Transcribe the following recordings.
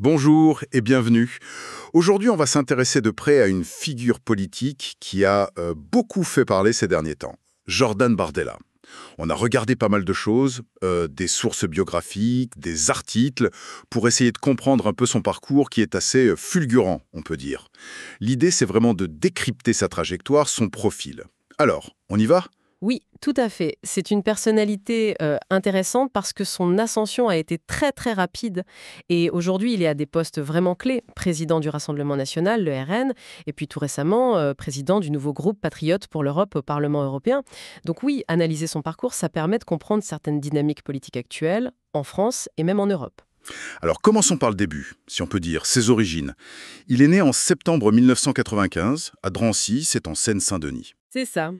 Bonjour et bienvenue. Aujourd'hui, on va s'intéresser de près à une figure politique qui a beaucoup fait parler ces derniers temps, Jordan Bardella. On a regardé pas mal de choses, des sources biographiques, des articles, pour essayer de comprendre un peu son parcours qui est assez fulgurant, on peut dire. L'idée, c'est vraiment de décrypter sa trajectoire, son profil. Alors, on y va? Oui, tout à fait. C'est une personnalité intéressante parce que son ascension a été très très rapide et aujourd'hui il est à des postes vraiment clés. Président du Rassemblement national, le RN, et puis tout récemment président du nouveau groupe Patriotes pour l'Europe au Parlement européen. Donc oui, analyser son parcours, ça permet de comprendre certaines dynamiques politiques actuelles en France et même en Europe. Alors, commençons par le début, si on peut dire, ses origines. Il est né en septembre 1995, à Drancy, c'est en Seine-Saint-Denis. C'est ça.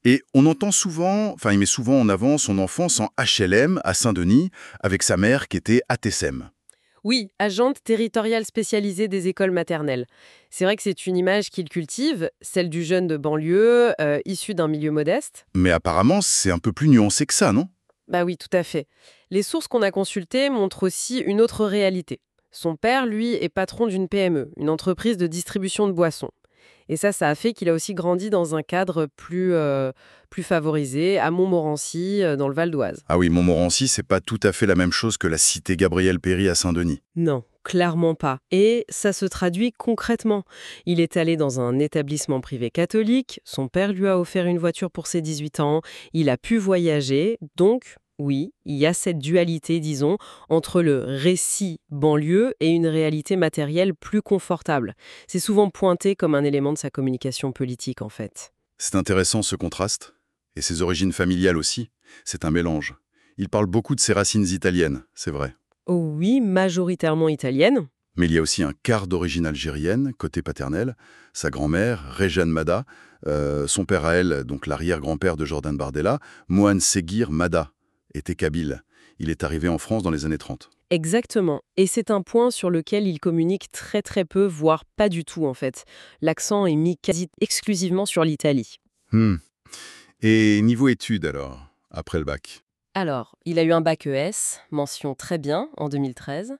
Et on entend souvent, enfin il met souvent en avant son enfance en HLM à Saint-Denis, avec sa mère qui était ATSEM. Oui, agente territoriale spécialisée des écoles maternelles. C'est vrai que c'est une image qu'il cultive, celle du jeune de banlieue, issu d'un milieu modeste. Mais apparemment, c'est un peu plus nuancé que ça, non? Bah oui, tout à fait. Les sources qu'on a consultées montrent aussi une autre réalité. Son père, lui, est patron d'une PME, une entreprise de distribution de boissons. Et ça a fait qu'il a aussi grandi dans un cadre plus favorisé, à Montmorency, dans le Val d'Oise. Ah oui, Montmorency, c'est pas tout à fait la même chose que la cité Gabriel-Péri à Saint-Denis. Non, clairement pas. Et ça se traduit concrètement. Il est allé dans un établissement privé catholique, son père lui a offert une voiture pour ses 18 ans, il a pu voyager, donc oui, il y a cette dualité, disons, entre le récit banlieue et une réalité matérielle plus confortable. C'est souvent pointé comme un élément de sa communication politique, en fait. C'est intéressant ce contraste. Et ses origines familiales aussi. C'est un mélange. Il parle beaucoup de ses racines italiennes, c'est vrai. Oh oui, majoritairement italienne. Mais il y a aussi un quart d'origine algérienne, côté paternel. Sa grand-mère, Réjeanne Mada, son père à elle, donc l'arrière-grand-père de Jordan Bardella, Mohan Seguir Mada, était kabyle. Il est arrivé en France dans les années 30. Exactement. Et c'est un point sur lequel il communique très très peu, voire pas du tout en fait. L'accent est mis quasi exclusivement sur l'Italie. Hmm. Et niveau études alors, après le bac? Alors, il a eu un bac ES, mention très bien, en 2013.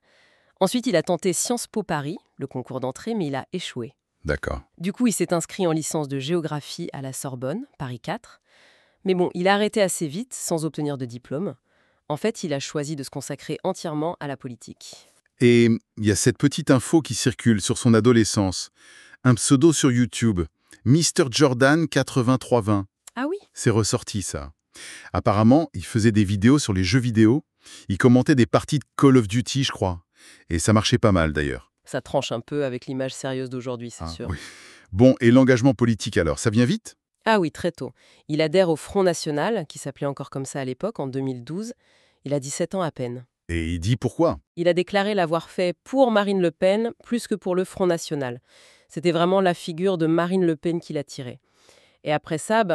Ensuite, il a tenté Sciences Po Paris, le concours d'entrée, mais il a échoué. D'accord. Du coup, il s'est inscrit en licence de géographie à la Sorbonne, Paris 4. Mais bon, il a arrêté assez vite, sans obtenir de diplôme. En fait, il a choisi de se consacrer entièrement à la politique. Et il y a cette petite info qui circule sur son adolescence. Un pseudo sur YouTube, Mr. Jordan 8320. Ah oui. C'est ressorti ça. Apparemment, il faisait des vidéos sur les jeux vidéo. Il commentait des parties de Call of Duty, je crois. Et ça marchait pas mal d'ailleurs. Ça tranche un peu avec l'image sérieuse d'aujourd'hui, c'est Ah, sûr. oui. Bon, et l'engagement politique alors, ça vient vite? Ah oui, très tôt. Il adhère au Front National, qui s'appelait encore comme ça à l'époque, en 2012. Il a 17 ans à peine. Et il dit pourquoi? Il a déclaré l'avoir fait pour Marine Le Pen plus que pour le Front National. C'était vraiment la figure de Marine Le Pen qui l'attirait. Et après ça,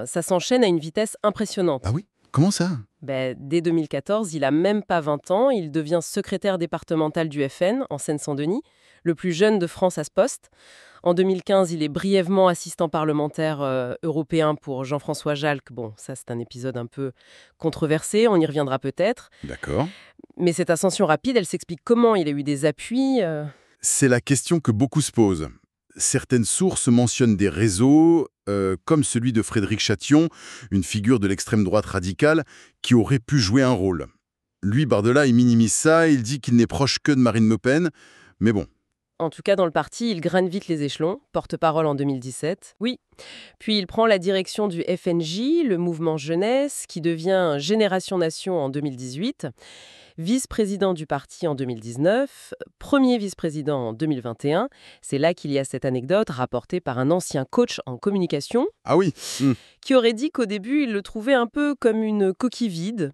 ça s'enchaîne à une vitesse Ah impressionnante. oui? Comment ça? Dès 2014, il a même pas 20 ans, il devient secrétaire départemental du FN en Seine-Saint-Denis, le plus jeune de France à ce poste. En 2015, il est brièvement assistant parlementaire européen pour Jean-François Jalc. Bon, ça c'est un épisode un peu controversé, on y reviendra peut-être. D'accord. Mais cette ascension rapide, elle s'explique comment il a eu des appuis. C'est la question que beaucoup se posent. Certaines sources mentionnent des réseaux, comme celui de Frédéric Chatillon, une figure de l'extrême droite radicale, qui aurait pu jouer un rôle. Lui, Bardella, il minimise ça, il dit qu'il n'est proche que de Marine Le Pen, mais bon. En tout cas, dans le parti, il graine vite les échelons, porte-parole en 2017. Oui. Puis il prend la direction du FNJ, le mouvement jeunesse, qui devient Génération Nation en 2018. Vice-président du parti en 2019, premier vice-président en 2021. C'est là qu'il y a cette anecdote rapportée par un ancien coach en communication Ah oui. qui aurait dit qu'au début, il le trouvait un peu comme une coquille vide,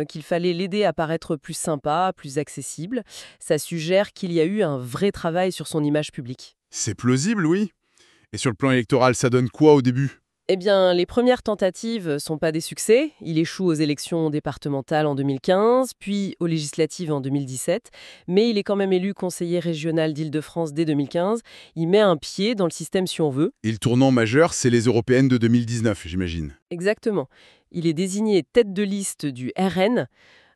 qu'il fallait l'aider à paraître plus sympa, plus accessible. Ça suggère qu'il y a eu un vrai travail sur son image publique. C'est plausible, oui. Et sur le plan électoral, ça donne quoi au début? Eh bien, les premières tentatives sont pas des succès. Il échoue aux élections départementales en 2015, puis aux législatives en 2017. Mais il est quand même élu conseiller régional d'Île-de-France dès 2015. Il met un pied dans le système si on veut. Et le tournant majeur, c'est les européennes de 2019, j'imagine. Exactement. Il est désigné tête de liste du RN,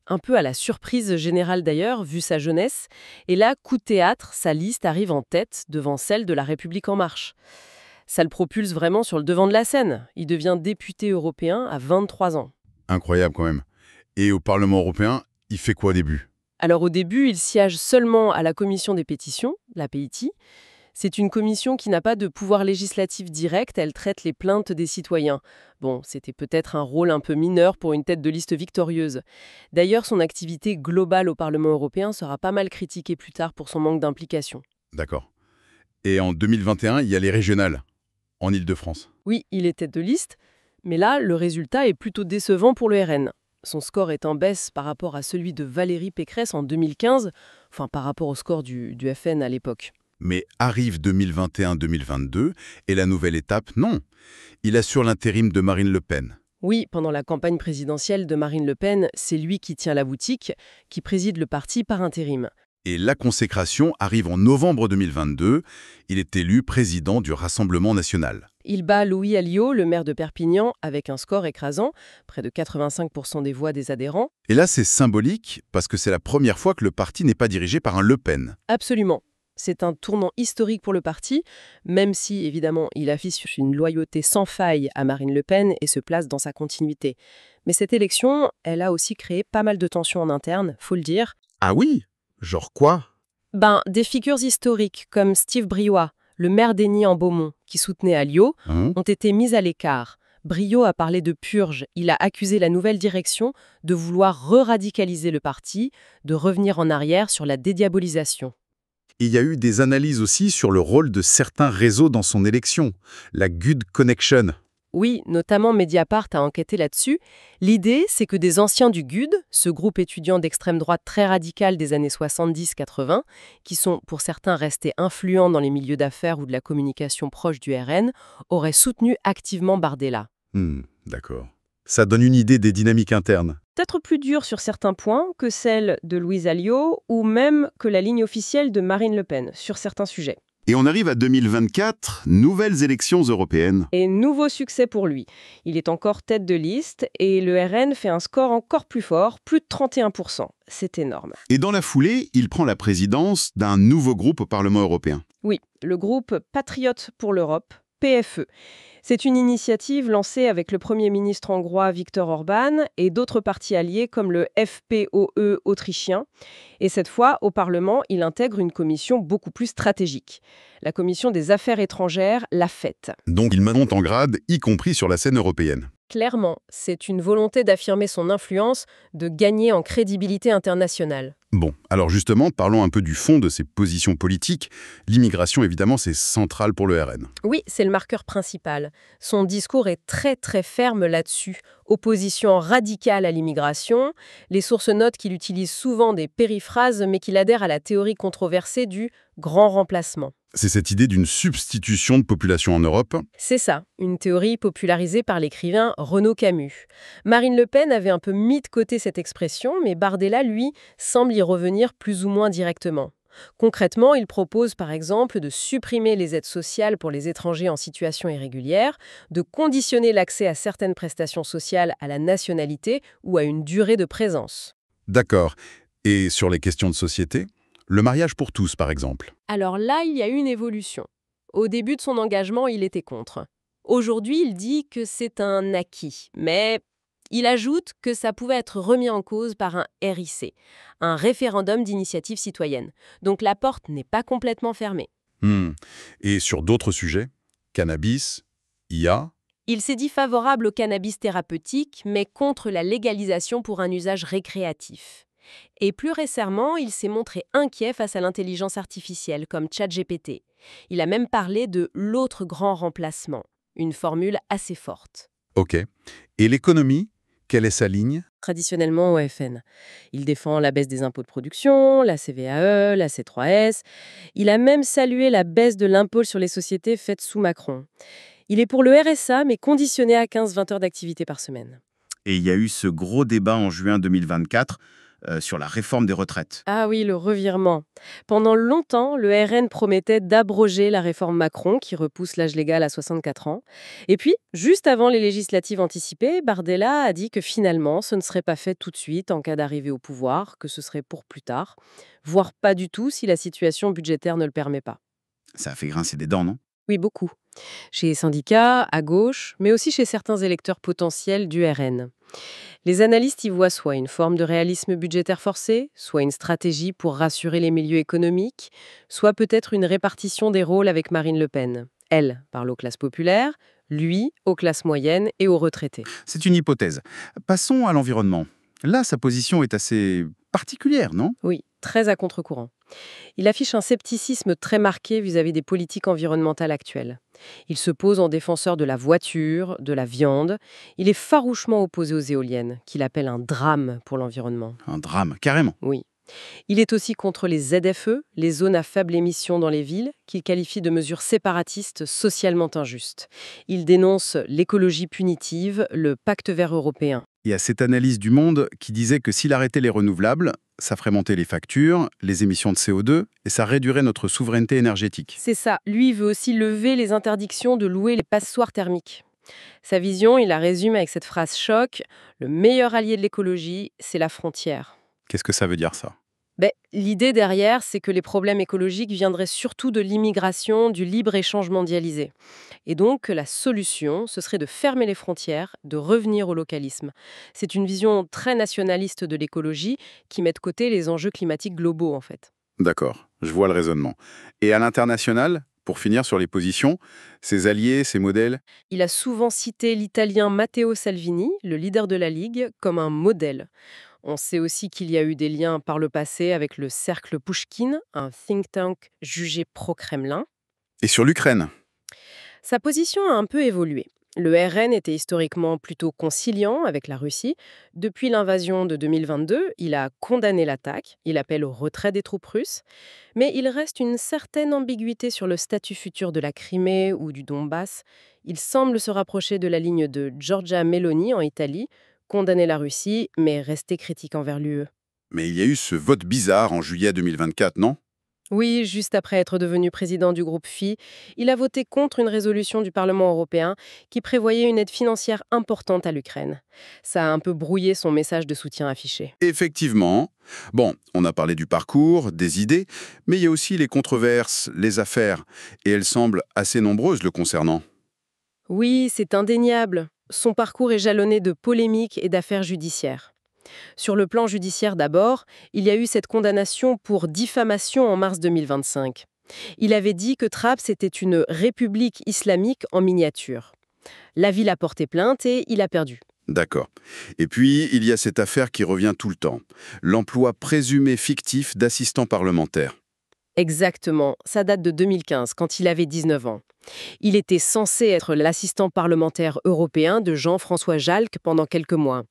un peu à la surprise générale d'ailleurs, vu sa jeunesse. Et là, coup de théâtre, sa liste arrive en tête devant celle de La République En Marche. Ça le propulse vraiment sur le devant de la scène. Il devient député européen à 23 ans. Incroyable quand même. Et au Parlement européen, il fait quoi au début? Alors au début, il siège seulement à la commission des pétitions, la PIT. C'est une commission qui n'a pas de pouvoir législatif direct, elle traite les plaintes des citoyens. Bon, c'était peut-être un rôle un peu mineur pour une tête de liste victorieuse. D'ailleurs, son activité globale au Parlement européen sera pas mal critiquée plus tard pour son manque d'implication. D'accord. Et en 2021, il y a les régionales, en Île-de-France. Oui, il est tête de liste, mais là, le résultat est plutôt décevant pour le RN. Son score est en baisse par rapport à celui de Valérie Pécresse en 2015, enfin par rapport au score du FN à l'époque. Mais arrive 2021-2022, et la nouvelle étape, non. Il assure l'intérim de Marine Le Pen. Oui, pendant la campagne présidentielle de Marine Le Pen, c'est lui qui tient la boutique, qui préside le parti par intérim. Et la consécration arrive en novembre 2022. Il est élu président du Rassemblement national. Il bat Louis Alliot, le maire de Perpignan, avec un score écrasant, près de 85% des voix des adhérents. Et là, c'est symbolique, parce que c'est la première fois que le parti n'est pas dirigé par un Le Pen. Absolument. C'est un tournant historique pour le parti, même si, évidemment, il affiche une loyauté sans faille à Marine Le Pen et se place dans sa continuité. Mais cette élection, elle a aussi créé pas mal de tensions en interne, faut le dire. Ah oui? Genre quoi? Des figures historiques comme Steve Briois, le maire d'Aigny en Beaumont, qui soutenait Alliot, ont été mises à l'écart. Briois a parlé de purge, il a accusé la nouvelle direction de vouloir re-radicaliser le parti, de revenir en arrière sur la dédiabolisation. Il y a eu des analyses aussi sur le rôle de certains réseaux dans son élection. La Good Connection. Oui, notamment Mediapart a enquêté là-dessus. L'idée, c'est que des anciens du GUD, ce groupe étudiant d'extrême droite très radical des années 70-80, qui sont pour certains restés influents dans les milieux d'affaires ou de la communication proche du RN, auraient soutenu activement Bardella. D'accord. Ça donne une idée des dynamiques internes. Peut-être plus dure sur certains points que celle de Louise Alliot ou même que la ligne officielle de Marine Le Pen sur certains sujets. Et on arrive à 2024, nouvelles élections européennes. Et nouveau succès pour lui. Il est encore tête de liste et le RN fait un score encore plus fort, plus de 31%. C'est énorme. Et dans la foulée, il prend la présidence d'un nouveau groupe au Parlement européen. Oui, le groupe Patriotes pour l'Europe, PFE. C'est une initiative lancée avec le Premier ministre hongrois Viktor Orban et d'autres partis alliés comme le FPÖ autrichien. Et cette fois, au Parlement, il intègre une commission beaucoup plus stratégique. La commission des affaires étrangères, la FET. Donc il monte en grade, y compris sur la scène européenne. Clairement, c'est une volonté d'affirmer son influence, de gagner en crédibilité internationale. Bon, alors justement, parlons un peu du fond de ses positions politiques. L'immigration, évidemment, c'est central pour le RN. Oui, c'est le marqueur principal. Son discours est très très ferme là-dessus. Opposition radicale à l'immigration. Les sources notent qu'il utilise souvent des périphrases, mais qu'il adhère à la théorie controversée du grand remplacement. C'est cette idée d'une substitution de population en Europe. C'est ça, une théorie popularisée par l'écrivain Renaud Camus. Marine Le Pen avait un peu mis de côté cette expression, mais Bardella, lui, semble y revenir plus ou moins directement. Concrètement, il propose par exemple de supprimer les aides sociales pour les étrangers en situation irrégulière, de conditionner l'accès à certaines prestations sociales à la nationalité ou à une durée de présence. D'accord. Et sur les questions de société? Le mariage pour tous, par exemple. Alors là, il y a une évolution. Au début de son engagement, il était contre. Aujourd'hui, il dit que c'est un acquis, mais il ajoute que ça pouvait être remis en cause par un RIC, un référendum d'initiative citoyenne. Donc la porte n'est pas complètement fermée. Et sur d'autres sujets? Cannabis, IA? Il s'est dit favorable au cannabis thérapeutique, mais contre la légalisation pour un usage récréatif. Et plus récemment, il s'est montré inquiet face à l'intelligence artificielle, comme ChatGPT. Il a même parlé de l'autre grand remplacement, une formule assez forte. Ok. Et l'économie? Quelle est sa ligne? Traditionnellement au FN. Il défend la baisse des impôts de production, la CVAE, la C3S. Il a même salué la baisse de l'impôt sur les sociétés faite sous Macron. Il est pour le RSA, mais conditionné à 15-20 heures d'activité par semaine. Et il y a eu ce gros débat en juin 2024 sur la réforme des retraites. Ah oui, le revirement. Pendant longtemps, le RN promettait d'abroger la réforme Macron qui repousse l'âge légal à 64 ans. Et puis, juste avant les législatives anticipées, Bardella a dit que finalement, ce ne serait pas fait tout de suite en cas d'arrivée au pouvoir, que ce serait pour plus tard, voire pas du tout si la situation budgétaire ne le permet pas. Ça a fait grincer des dents, non? Oui, beaucoup. Chez les syndicats, à gauche, mais aussi chez certains électeurs potentiels du RN. Les analystes y voient soit une forme de réalisme budgétaire forcé, soit une stratégie pour rassurer les milieux économiques, soit peut-être une répartition des rôles avec Marine Le Pen. Elle parle aux classes populaires, lui aux classes moyennes et aux retraités. C'est une hypothèse. Passons à l'environnement. Là, sa position est assez particulière, non? Oui, très à contre-courant. Il affiche un scepticisme très marqué vis-à-vis des politiques environnementales actuelles. Il se pose en défenseur de la voiture, de la viande. Il est farouchement opposé aux éoliennes, qu'il appelle un drame pour l'environnement. Un drame, carrément. Oui. Il est aussi contre les ZFE, les zones à faible émission dans les villes, qu'il qualifie de mesures séparatistes socialement injustes. Il dénonce l'écologie punitive, le pacte vert européen. Il y a cette analyse du Monde qui disait que s'il arrêtait les renouvelables, ça ferait monter les factures, les émissions de CO2 et ça réduirait notre souveraineté énergétique. C'est ça. Lui, il veut aussi lever les interdictions de louer les passoires thermiques. Sa vision, il la résume avec cette phrase choc: le meilleur allié de l'écologie, c'est la frontière. Qu'est-ce que ça veut dire, ça? L'idée derrière, c'est que les problèmes écologiques viendraient surtout de l'immigration, du libre-échange mondialisé. Et donc que la solution, ce serait de fermer les frontières, de revenir au localisme. C'est une vision très nationaliste de l'écologie qui met de côté les enjeux climatiques globaux, en fait. D'accord, je vois le raisonnement. Et à l'international, pour finir sur les positions, ses alliés, ses modèles? Il a souvent cité l'italien Matteo Salvini, le leader de la Ligue, comme un modèle. On sait aussi qu'il y a eu des liens par le passé avec le Cercle Pouchkine, un think tank jugé pro-Kremlin. Et sur l'Ukraine? Sa position a un peu évolué. Le RN était historiquement plutôt conciliant avec la Russie. Depuis l'invasion de 2022, il a condamné l'attaque, il appelle au retrait des troupes russes, mais il reste une certaine ambiguïté sur le statut futur de la Crimée ou du Donbass. Il semble se rapprocher de la ligne de Giorgia Meloni en Italie, condamner la Russie, mais rester critique envers l'UE. Mais il y a eu ce vote bizarre en juillet 2024, non? Oui, juste après être devenu président du groupe FI, il a voté contre une résolution du Parlement européen qui prévoyait une aide financière importante à l'Ukraine. Ça a un peu brouillé son message de soutien affiché. Effectivement. Bon, on a parlé du parcours, des idées, mais il y a aussi les controverses, les affaires, et elles semblent assez nombreuses le concernant. Oui, c'est indéniable. Son parcours est jalonné de polémiques et d'affaires judiciaires. Sur le plan judiciaire d'abord, il y a eu cette condamnation pour diffamation en mars 2025. Il avait dit que Trappes était une république islamique en miniature. La ville a porté plainte et il a perdu. D'accord. Et puis, il y a cette affaire qui revient tout le temps. L'emploi présumé fictif d'assistants parlementaires. Exactement, ça date de 2015, quand il avait 19 ans. Il était censé être l'assistant parlementaire européen de Jean-François Jalc pendant quelques mois.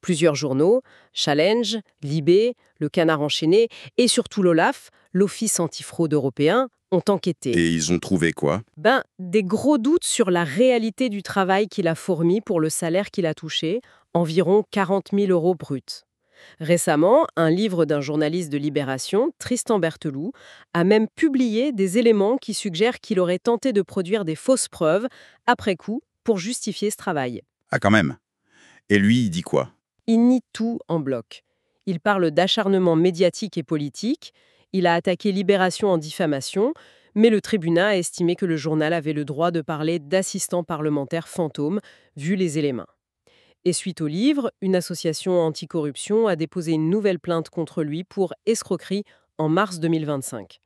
Plusieurs journaux, Challenge, Libé, Le Canard enchaîné et surtout l'OLAF, l'Office antifraude européen, ont enquêté. Et ils ont trouvé quoi? Des gros doutes sur la réalité du travail qu'il a fourni pour le salaire qu'il a touché, environ 40 000 € bruts. Récemment, un livre d'un journaliste de Libération, Tristan Berteloux, a même publié des éléments qui suggèrent qu'il aurait tenté de produire des fausses preuves, après coup, pour justifier ce travail. Ah, quand même. Et lui, il dit quoi? Il nie tout en bloc. Il parle d'acharnement médiatique et politique, il a attaqué Libération en diffamation, mais le tribunal a estimé que le journal avait le droit de parler d'assistants parlementaires fantômes, vu les éléments. Et suite au livre, une association anticorruption a déposé une nouvelle plainte contre lui pour escroquerie en mars 2025.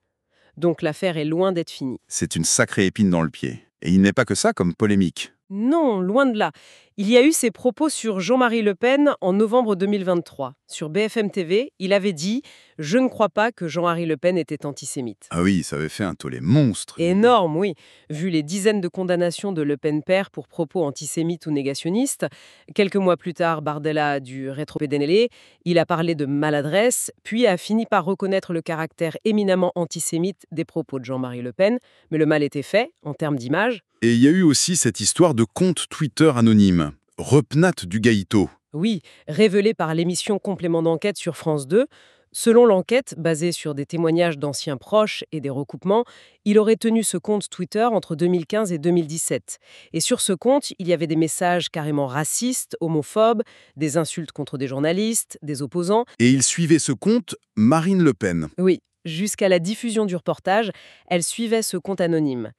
Donc l'affaire est loin d'être finie. C'est une sacrée épine dans le pied. Et il n'est pas que ça comme polémique. Non, loin de là. Il y a eu ses propos sur Jean-Marie Le Pen en novembre 2023. Sur BFM TV, il avait dit « Je ne crois pas que Jean-Marie Le Pen était antisémite ». Ah oui, ça avait fait un tollé monstre. Énorme, oui. Vu les dizaines de condamnations de Le Pen père pour propos antisémites ou négationnistes, quelques mois plus tard, Bardella a dû rétropédaler, il a parlé de maladresse, puis a fini par reconnaître le caractère éminemment antisémite des propos de Jean-Marie Le Pen, mais le mal était fait, en termes d'image. Et il y a eu aussi cette histoire de compte Twitter anonyme, Repnat du Gaïto. Oui, révélé par l'émission Complément d'enquête sur France 2, selon l'enquête, basée sur des témoignages d'anciens proches et des recoupements, il aurait tenu ce compte Twitter entre 2015 et 2017. Et sur ce compte, il y avait des messages carrément racistes, homophobes, des insultes contre des journalistes, des opposants. Et il suivait ce compte Marine Le Pen. Oui, jusqu'à la diffusion du reportage, elle suivait ce compte anonyme.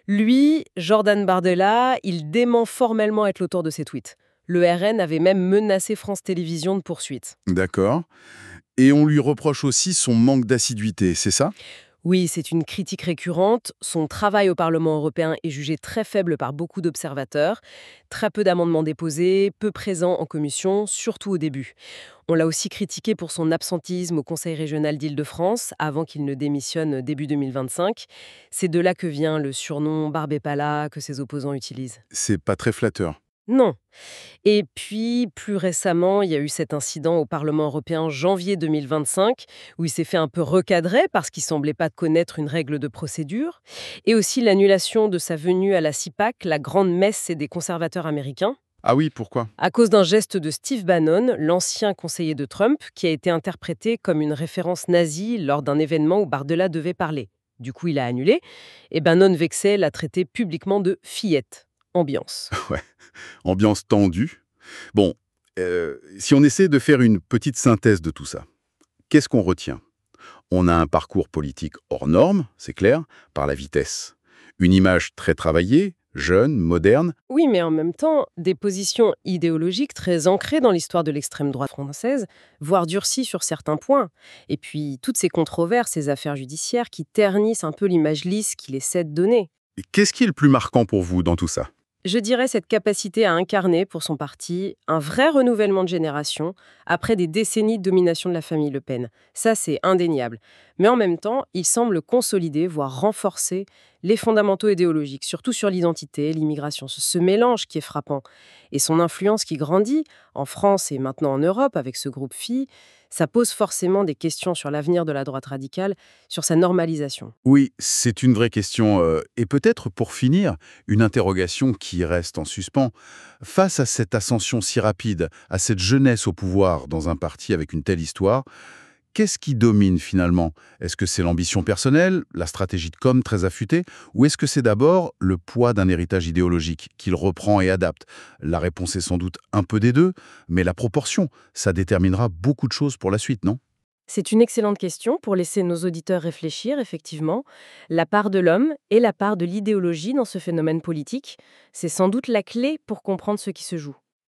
Lui, Jordan Bardella, il dément formellement être l'auteur de ces tweets. Le RN avait même menacé France Télévisions de poursuites. D'accord. Et on lui reproche aussi son manque d'assiduité, c'est ça? Oui, c'est une critique récurrente. Son travail au Parlement européen est jugé très faible par beaucoup d'observateurs. Très peu d'amendements déposés, peu présents en commission, surtout au début. On l'a aussi critiqué pour son absentisme au Conseil régional d'Île-de-France, avant qu'il ne démissionne début 2025. C'est de là que vient le surnom Barbépala que ses opposants utilisent. C'est pas très flatteur. Non. Et puis, plus récemment, il y a eu cet incident au Parlement européen en janvier 2025, où il s'est fait un peu recadrer parce qu'il semblait pas connaître une règle de procédure, et aussi l'annulation de sa venue à la CIPAC, la grande messe des conservateurs américains, Ah oui, pourquoi? à cause d'un geste de Steve Bannon, l'ancien conseiller de Trump, qui a été interprété comme une référence nazie lors d'un événement où Bardella devait parler. Du coup, il a annulé, et Bannon, vexé, l'a traité publiquement de fillette. Ambiance. Ouais, ambiance tendue. Bon, si on essaie de faire une petite synthèse de tout ça, qu'est-ce qu'on retient? On a un parcours politique hors norme, c'est clair, par la vitesse. Une image très travaillée, jeune, moderne. Oui, mais en même temps, des positions idéologiques très ancrées dans l'histoire de l'extrême droite française, voire durcies sur certains points. Et puis, toutes ces controverses, ces affaires judiciaires qui ternissent un peu l'image lisse qu'il essaie de donner. Et qu'est-ce qui est le plus marquant pour vous dans tout ça? Je dirais cette capacité à incarner pour son parti un vrai renouvellement de génération après des décennies de domination de la famille Le Pen. Ça, c'est indéniable. Mais en même temps, il semble consolider, voire renforcer les fondamentaux idéologiques, surtout sur l'identité, l'immigration. Ce mélange qui est frappant. Et son influence qui grandit, en France et maintenant en Europe, avec ce groupe FI, ça pose forcément des questions sur l'avenir de la droite radicale, sur sa normalisation. Oui, c'est une vraie question. Et peut-être pour finir, une interrogation qui reste en suspens. Face à cette ascension si rapide, à cette jeunesse au pouvoir dans un parti avec une telle histoire, qu'est-ce qui domine finalement? Est-ce que c'est l'ambition personnelle, la stratégie de com très affûtée, ou est-ce que c'est d'abord le poids d'un héritage idéologique qu'il reprend et adapte? La réponse est sans doute un peu des deux, mais la proportion, ça déterminera beaucoup de choses pour la suite, non? C'est une excellente question pour laisser nos auditeurs réfléchir, effectivement. La part de l'homme et la part de l'idéologie dans ce phénomène politique, c'est sans doute la clé pour comprendre ce qui se joue.